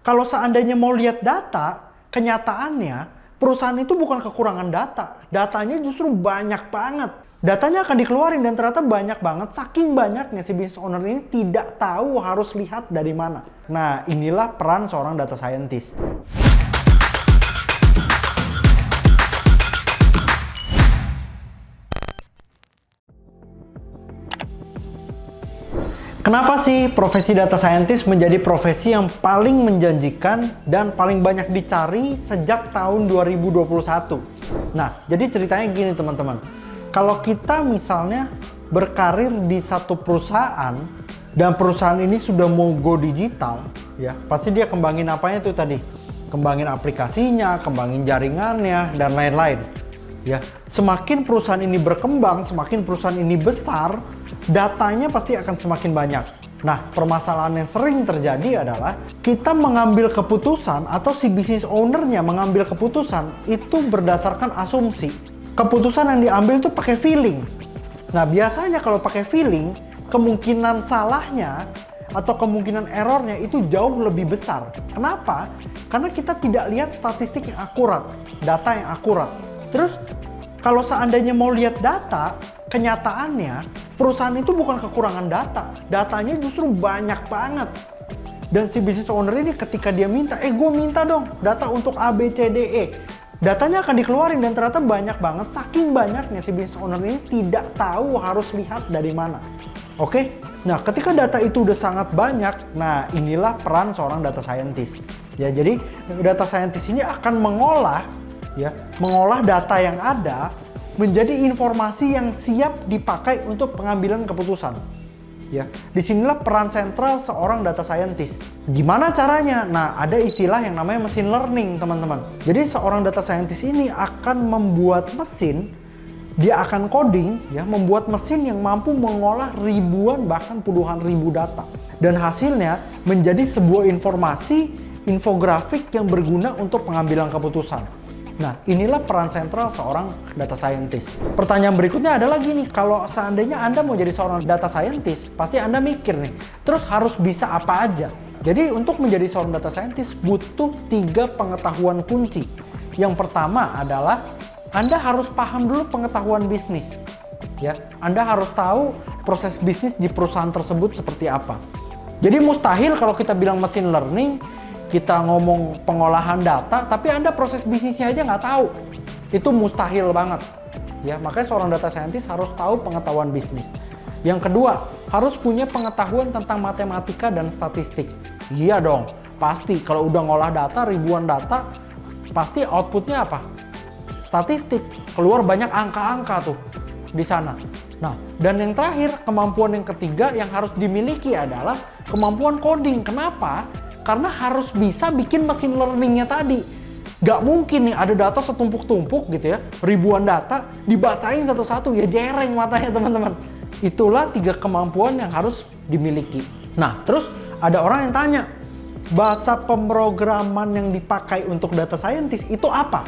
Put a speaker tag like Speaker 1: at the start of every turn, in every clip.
Speaker 1: Kalau seandainya mau lihat data, kenyataannya perusahaan itu bukan kekurangan data. Datanya justru banyak banget. Datanya akan dikeluarin dan ternyata banyak banget. Saking banyaknya si business owner ini tidak tahu harus lihat dari mana. Nah, inilah peran seorang data scientist. Kenapa sih profesi data scientist menjadi profesi yang paling menjanjikan dan paling banyak dicari sejak tahun 2021? Nah, jadi ceritanya gini teman-teman. Kalau kita misalnya berkarir di satu perusahaan dan perusahaan ini sudah mau go digital, ya pasti dia kembangin apanya itu tadi? Kembangin aplikasinya, kembangin jaringannya, dan lain-lain. Ya, semakin perusahaan ini berkembang, semakin perusahaan ini besar, datanya pasti akan semakin banyak. Nah, permasalahan yang sering terjadi adalah kita mengambil keputusan atau si business owner-nya mengambil keputusan itu berdasarkan asumsi. Keputusan yang diambil itu pakai feeling. Nah, biasanya kalau pakai feeling, kemungkinan salahnya atau kemungkinan errornya itu jauh lebih besar. Kenapa? Karena kita tidak lihat statistik yang akurat, data yang akurat. Terus, kalau seandainya mau lihat data, kenyataannya perusahaan itu bukan kekurangan data. Datanya justru banyak banget. Dan si business owner ini ketika dia minta, gue minta dong data untuk A, B, C, D, E. Datanya akan dikeluarin dan ternyata banyak banget. Saking banyaknya si business owner ini tidak tahu harus lihat dari mana. Oke? Nah, ketika data itu udah sangat banyak, nah inilah peran seorang data scientist. Ya, jadi data scientist ini akan mengolah data yang ada menjadi informasi yang siap dipakai untuk pengambilan keputusan. Ya, disinilah peran sentral seorang data scientist. Gimana caranya? Nah, ada istilah yang namanya machine learning, teman-teman. Jadi seorang data scientist ini akan membuat mesin, dia akan coding, ya, membuat mesin yang mampu mengolah ribuan bahkan puluhan ribu data. Dan hasilnya menjadi sebuah informasi, infografik yang berguna untuk pengambilan keputusan. Nah, inilah peran sentral seorang data scientist. Pertanyaan berikutnya adalah gini, kalau seandainya Anda mau jadi seorang data scientist, pasti Anda mikir nih, terus harus bisa apa aja? Jadi untuk menjadi seorang data scientist butuh 3 pengetahuan kunci. Yang pertama adalah Anda harus paham dulu pengetahuan bisnis. Ya, Anda harus tahu proses bisnis di perusahaan tersebut seperti apa. Jadi mustahil kalau kita bilang machine learning, kita ngomong pengolahan data, tapi Anda proses bisnisnya aja nggak tahu. Itu mustahil banget. Ya, makanya seorang data scientist harus tahu pengetahuan bisnis. Yang kedua, harus punya pengetahuan tentang matematika dan statistik. Iya dong, pasti kalau udah ngolah data, ribuan data, pasti outputnya apa? Statistik. Keluar banyak angka-angka tuh di sana. Nah, dan yang terakhir, kemampuan yang ketiga yang harus dimiliki adalah kemampuan coding. Kenapa? Karena harus bisa bikin machine learning-nya tadi. Gak mungkin nih ada data setumpuk-tumpuk gitu ya, ribuan data, dibacain satu-satu, ya jereng matanya teman-teman. Itulah 3 kemampuan yang harus dimiliki. Nah, terus ada orang yang tanya, bahasa pemrograman yang dipakai untuk data scientist itu apa?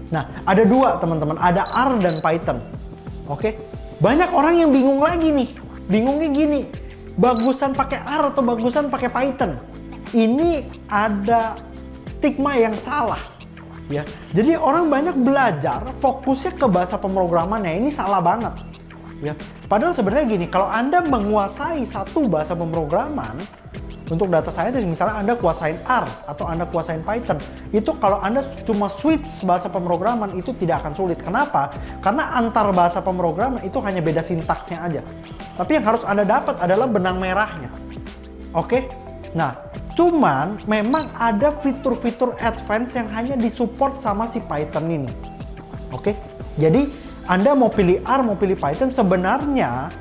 Speaker 1: Nah, ada 2 teman-teman, ada R dan Python. Oke? Banyak orang yang bingung lagi nih. Bingungnya gini, bagusan pakai R atau bagusan pakai Python? Ini ada stigma yang salah, ya. Jadi orang banyak belajar fokusnya ke bahasa pemrogramannya, ini salah banget, ya. Padahal sebenarnya gini, kalau Anda menguasai satu bahasa pemrograman untuk data scientist, misalnya Anda kuasain R atau Anda kuasain Python, itu kalau Anda cuma switch bahasa pemrograman itu tidak akan sulit. Kenapa? Karena antar bahasa pemrograman itu hanya beda sintaksnya aja. Tapi yang harus Anda dapat adalah benang merahnya. Oke? Nah, cuman memang ada fitur-fitur advance yang hanya disupport sama si Python ini. Oke? Jadi, Anda mau pilih R, mau pilih Python, sebenarnya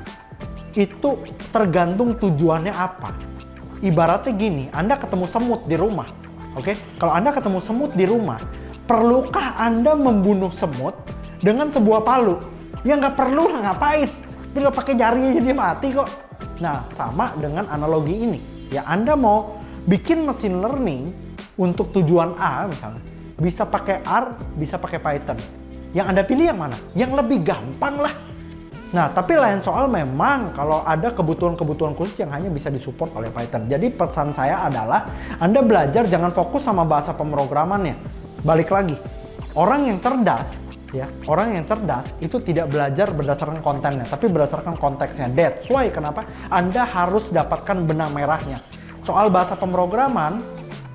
Speaker 1: itu tergantung tujuannya apa. Ibaratnya gini, Anda ketemu semut di rumah. Oke? Kalau Anda ketemu semut di rumah, perlukah Anda membunuh semut dengan sebuah palu? Ya nggak perlu lah, ngapain? Tinggal pakai jari aja dia mati kok. Nah, sama dengan analogi ini. Ya, Anda mau bikin machine learning untuk tujuan A misalnya, bisa pakai R, bisa pakai Python. Yang Anda pilih yang mana? Yang lebih gampang lah. Nah, tapi lain soal memang kalau ada kebutuhan-kebutuhan khusus yang hanya bisa disupport oleh Python. Jadi pesan saya adalah Anda belajar jangan fokus sama bahasa pemrogramannya. Balik lagi, orang yang cerdas itu tidak belajar berdasarkan kontennya, tapi berdasarkan konteksnya. That's why kenapa Anda harus dapatkan benang merahnya. Soal bahasa pemrograman,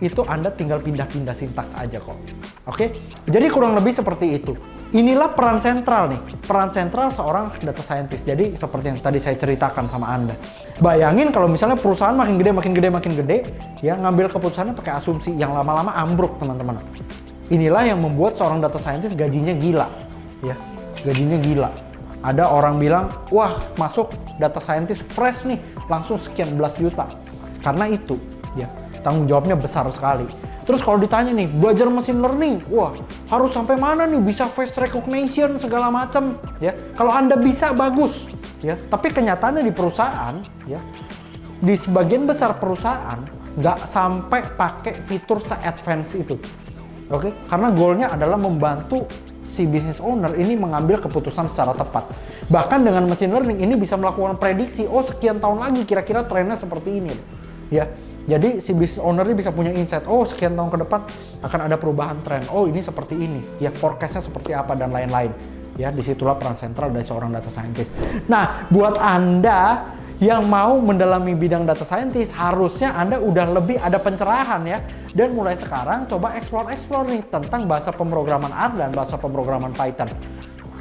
Speaker 1: itu Anda tinggal pindah-pindah sintaks aja kok. Oke? Jadi kurang lebih seperti itu. Inilah peran sentral nih, peran sentral seorang data scientist. Jadi seperti yang tadi saya ceritakan sama Anda. Bayangin kalau misalnya perusahaan makin gede, ya ngambil keputusannya pakai asumsi yang lama-lama ambruk, teman-teman. Inilah yang membuat seorang data scientist gajinya gila, ya, gajinya gila. Ada orang bilang, wah masuk data scientist fresh nih, langsung sekian belas juta. Karena itu, ya, tanggung jawabnya besar sekali. Terus kalau ditanya nih, belajar machine learning, wah harus sampai mana nih bisa face recognition segala macam, ya. Kalau Anda bisa bagus, ya. Tapi kenyataannya di perusahaan, ya, di sebagian besar perusahaan nggak sampai pakai fitur se-advance itu, oke? Karena goalnya adalah membantu si business owner ini mengambil keputusan secara tepat. Bahkan dengan machine learning ini bisa melakukan prediksi, oh sekian tahun lagi kira-kira trennya seperti ini, ya. Jadi si business owner ini bisa punya insight, oh sekian tahun ke depan akan ada perubahan tren, oh ini seperti ini, ya forecastnya seperti apa dan lain-lain. Ya disitulah peran sentral dari seorang data scientist. Nah buat Anda yang mau mendalami bidang data scientist, harusnya Anda udah lebih ada pencerahan ya. Dan mulai sekarang coba explore nih tentang bahasa pemrograman R dan bahasa pemrograman Python.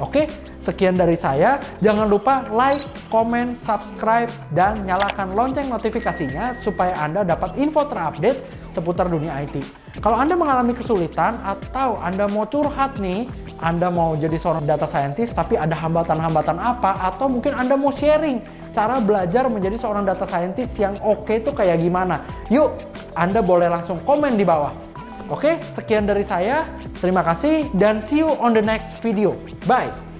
Speaker 1: Oke, sekian dari saya. Jangan lupa like, comment, subscribe, dan nyalakan lonceng notifikasinya supaya Anda dapat info terupdate seputar dunia IT. Kalau Anda mengalami kesulitan atau Anda mau curhat nih, Anda mau jadi seorang data scientist tapi ada hambatan-hambatan apa, atau mungkin Anda mau sharing cara belajar menjadi seorang data scientist yang oke itu kayak gimana, yuk Anda boleh langsung komen di bawah. Oke, sekian dari saya. Terima kasih dan see you on the next video. Bye!